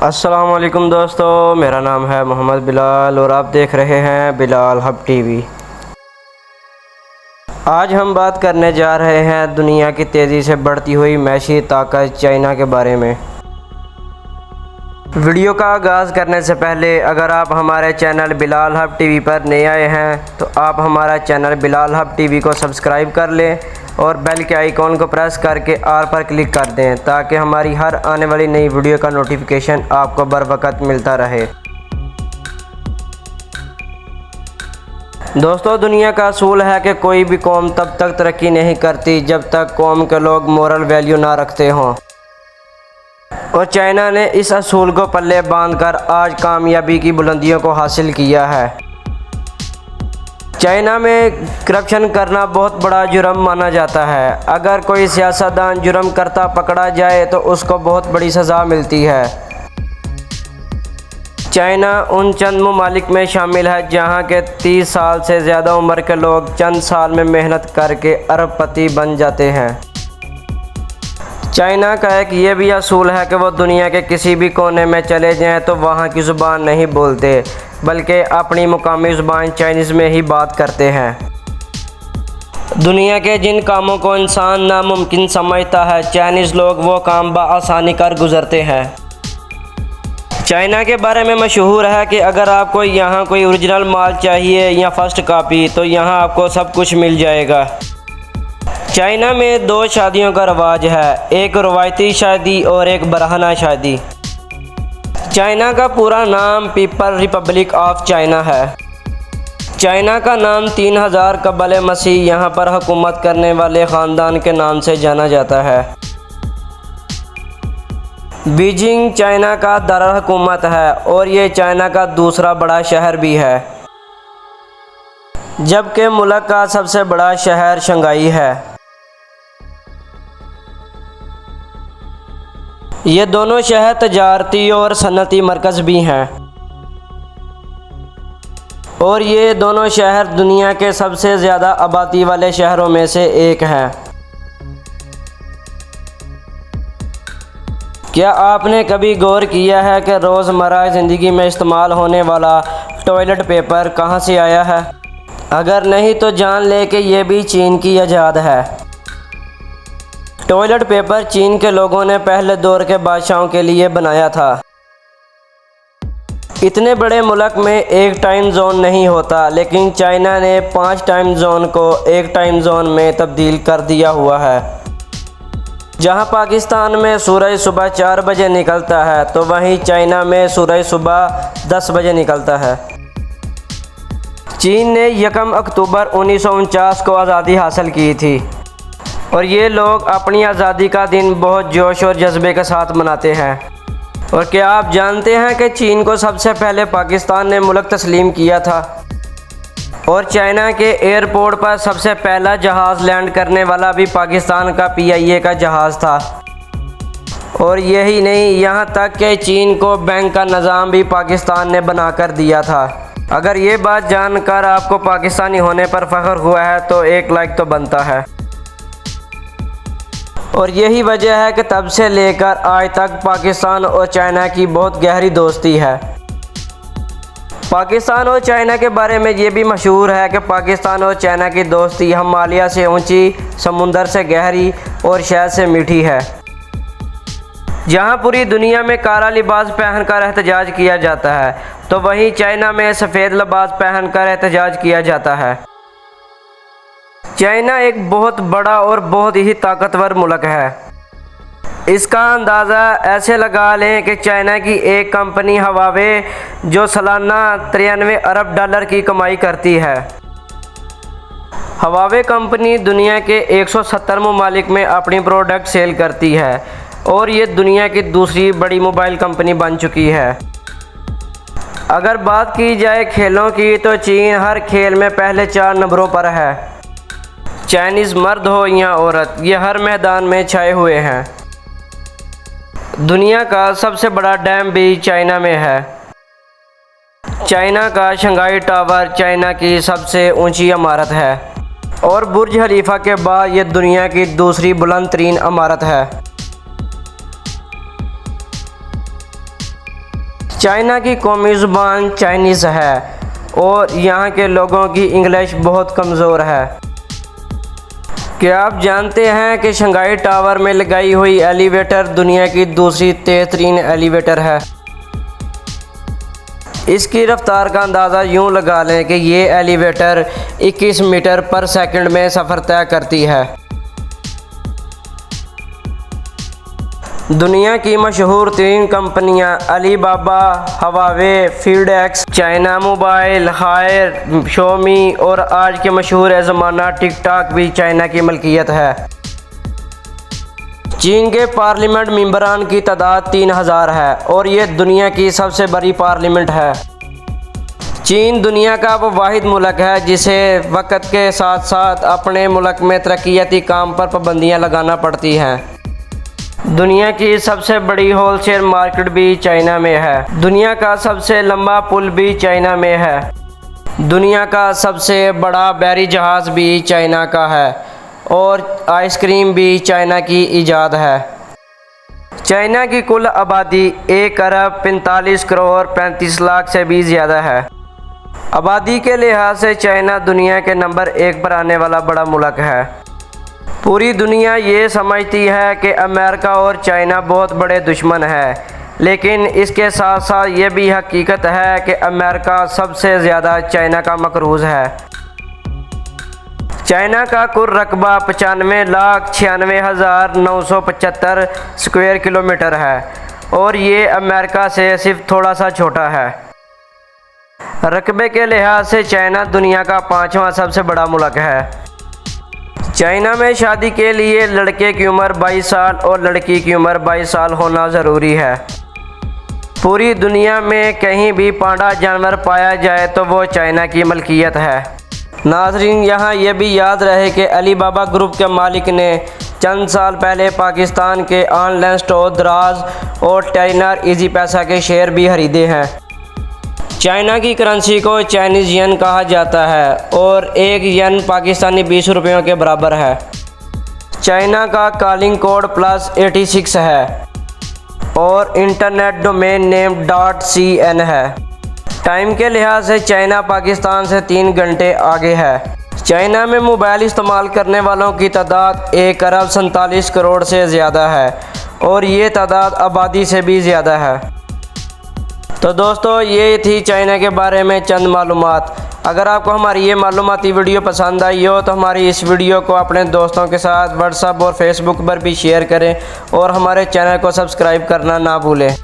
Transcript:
अस्सलाम वालेकुम दोस्तों, मेरा नाम है मोहम्मद बिलाल और आप देख रहे हैं बिलाल हब टीवी। आज हम बात करने जा रहे हैं दुनिया की तेज़ी से बढ़ती हुई मैशी ताकत चाइना के बारे में। वीडियो का आगाज़ करने से पहले अगर आप हमारे चैनल बिलाल हब टीवी पर नए आए हैं तो आप हमारा चैनल बिलाल हब टीवी को सब्सक्राइब कर लें और बेल के आइकॉन को प्रेस करके ऑल पर क्लिक कर दें ताकि हमारी हर आने वाली नई वीडियो का नोटिफिकेशन आपको बर वक्त मिलता रहे। दोस्तों, दुनिया का असूल है कि कोई भी कौम तब तक तरक्की नहीं करती जब तक कौम के लोग मोरल वैल्यू ना रखते हों, और चाइना ने इस असूल को पल्ले बांधकर आज कामयाबी की बुलंदियों को हासिल किया है। चाइना में करप्शन करना बहुत बड़ा जुर्म माना जाता है। अगर कोई सियासतदान जुर्म करता पकड़ा जाए तो उसको बहुत बड़ी सज़ा मिलती है। चाइना उन चंद ममालिक में शामिल है जहां के 30 साल से ज़्यादा उम्र के लोग चंद साल में मेहनत करके अरबपति बन जाते हैं। चाइना का एक ये भी असूल है कि वो दुनिया के किसी भी कोने में चले जाएं तो वहाँ की ज़ुबान नहीं बोलते बल्कि अपनी मुकामी ज़ुबान चाइनीज़ में ही बात करते हैं। दुनिया के जिन कामों को इंसान नामुमकिन समझता है, चाइनीज़ लोग वो काम बआसानी कर गुज़रते हैं। चाइना के बारे में मशहूर है कि अगर आपको यहाँ कोई ओरिजिनल माल चाहिए या फर्स्ट कॉपी तो यहाँ आपको सब कुछ मिल जाएगा। चाइना में 2 शादियों का रवाज है, एक रवायती शादी और एक बरहना शादी। चाइना का पूरा नाम पीपल रिपब्लिक ऑफ चाइना है। चाइना का नाम 3000 कबल मसीह यहाँ पर हुकूमत करने वाले ख़ानदान के नाम से जाना जाता है। बीजिंग चाइना का दारुल हुकूमत है और ये चाइना का दूसरा बड़ा शहर भी है, जबकि मुल्क का सबसे बड़ा शहर शंघाई है। ये दोनों शहर तजारती और सनती मरकज़ भी हैं और ये दोनों शहर दुनिया के सबसे ज़्यादा आबादी वाले शहरों में से एक हैं। क्या आपने कभी गौर किया है कि रोज़मर्रा ज़िंदगी में इस्तेमाल होने वाला टॉयलेट पेपर कहाँ से आया है? अगर नहीं तो जान ले कि ये भी चीन की ईजाद है। टॉयलेट पेपर चीन के लोगों ने पहले दौर के बादशाहों के लिए बनाया था। इतने बड़े मुल्क में एक टाइम जोन नहीं होता, लेकिन चाइना ने 5 टाइम जोन को एक टाइम जोन में तब्दील कर दिया हुआ है। जहां पाकिस्तान में सूरज सुबह 4 बजे निकलता है तो वहीं चाइना में सूरज सुबह 10 बजे निकलता है। चीन ने 1 अक्टूबर 1949 को आज़ादी हासिल की थी और ये लोग अपनी आज़ादी का दिन बहुत जोश और जज्बे के साथ मनाते हैं। और क्या आप जानते हैं कि चीन को सबसे पहले पाकिस्तान ने मुल्क तस्लीम किया था और चाइना के एयरपोर्ट पर सबसे पहला जहाज़ लैंड करने वाला भी पाकिस्तान का PIA का जहाज़ था। और यही नहीं, यहाँ तक कि चीन को बैंक का निज़ाम भी पाकिस्तान ने बना कर दिया था। अगर ये बात जानकर आपको पाकिस्तानी होने पर फ़ख्र हुआ है तो एक लाइक तो बनता है। और यही वजह है कि तब से लेकर आज तक पाकिस्तान और चाइना की बहुत गहरी दोस्ती है। पाकिस्तान और चाइना के बारे में ये भी मशहूर है कि पाकिस्तान और चाइना की दोस्ती हिमालय से ऊंची, समुंदर से गहरी और शहद से मीठी है। जहां पूरी दुनिया में काला लिबास पहनकर एहतजाज किया जाता है तो वहीं चाइना में सफ़ेद लिबास पहनकर एहतजाज किया जाता है। चाइना एक बहुत बड़ा और बहुत ही ताकतवर मुल्क है। इसका अंदाज़ा ऐसे लगा लें कि चाइना की एक कंपनी हवावे जो सालाना 93 अरब डॉलर की कमाई करती है। हवावे कंपनी दुनिया के 170 ममालिक में अपनी प्रोडक्ट सेल करती है और ये दुनिया की दूसरी बड़ी मोबाइल कंपनी बन चुकी है। अगर बात की जाए खेलों की तो चीन हर खेल में पहले 4 नंबरों पर है। चाइनीज़ मर्द हो या औरत, ये हर मैदान में छाए हुए हैं। दुनिया का सबसे बड़ा डैम भी चाइना में है। चाइना का शंघाई टावर चाइना की सबसे ऊंची इमारत है और बुर्ज खलीफा के बाद ये दुनिया की दूसरी बुलंद तरीन इमारत है। चाइना की कौमी ज़ुबान चाइनीज़ है और यहाँ के लोगों की इंग्लिश बहुत कमज़ोर है। क्या आप जानते हैं कि शंघाई टावर में लगाई हुई एलिवेटर दुनिया की दूसरी तेज़ तरीन एलिवेटर है। इसकी रफ्तार का अंदाज़ा यूँ लगा लें कि ये एलिवेटर 21 मीटर पर सेकंड में सफ़र तय करती है। दुनिया की मशहूर तीन कंपनियां Alibaba, Huawei, FedEx, China Mobile, Haier, Xiaomi और आज के मशहूर ज़माना टिकटॉक भी चाइना की मलकियत है। चीन के पार्लियामेंट मेंबरान की तादाद 3000 है और ये दुनिया की सबसे बड़ी पार्लियामेंट है। चीन दुनिया का वो वाहिद मुल्क है जिसे वक्त के साथ साथ अपने मुल्क में तरक्याती काम पर पाबंदियाँ लगाना पड़ती हैं। दुनिया की सबसे बड़ी होलसेल मार्केट भी चाइना में है। दुनिया का सबसे लंबा पुल भी चाइना में है। दुनिया का सबसे बड़ा बहरी जहाज़ भी चाइना का है और आइसक्रीम भी चाइना की ईजाद है। चाइना की कुल आबादी 1 अरब 45 करोड़ 35 लाख से भी ज़्यादा है। आबादी के लिहाज से चाइना दुनिया के नंबर 1 पर आने वाला बड़ा मुल्क है। पूरी दुनिया ये समझती है कि अमेरिका और चाइना बहुत बड़े दुश्मन हैं, लेकिन इसके साथ साथ ये भी हकीकत है कि अमेरिका सबसे ज़्यादा चाइना का मकरूज़ है। चाइना का कुल रकबा 95,96,975 स्क्वायर किलोमीटर है और ये अमेरिका से सिर्फ थोड़ा सा छोटा है। रकबे के लिहाज से चाइना दुनिया का 5वां सबसे बड़ा मुल्क है। चाइना में शादी के लिए लड़के की उम्र 22 साल और लड़की की उम्र 22 साल होना ज़रूरी है। पूरी दुनिया में कहीं भी पांडा जानवर पाया जाए तो वो चाइना की मलकियत है। नाज़रीन, यहाँ ये भी याद रहे कि अलीबाबा ग्रुप के मालिक ने चंद साल पहले पाकिस्तान के ऑनलाइन स्टोर दराज और टेलीनॉर इजी पैसा के शेयर भी खरीदे हैं। चाइना की करेंसी को चाइनीज़ येन कहा जाता है और एक येन पाकिस्तानी 20 रुपयों के बराबर है। चाइना का कॉलिंग कोड +86 है और इंटरनेट डोमेन नेम .cn है। टाइम के लिहाज से चाइना पाकिस्तान से 3 घंटे आगे है। चाइना में मोबाइल इस्तेमाल करने वालों की तादाद 1 अरब 47 करोड़ से ज़्यादा है और ये तादाद आबादी से भी ज़्यादा है। तो दोस्तों, ये थी चाइना के बारे में चंद मालूमात। अगर आपको हमारी ये मालूमाती वीडियो पसंद आई हो तो हमारी इस वीडियो को अपने दोस्तों के साथ व्हाट्सएप और फेसबुक पर भी शेयर करें और हमारे चैनल को सब्सक्राइब करना ना भूलें।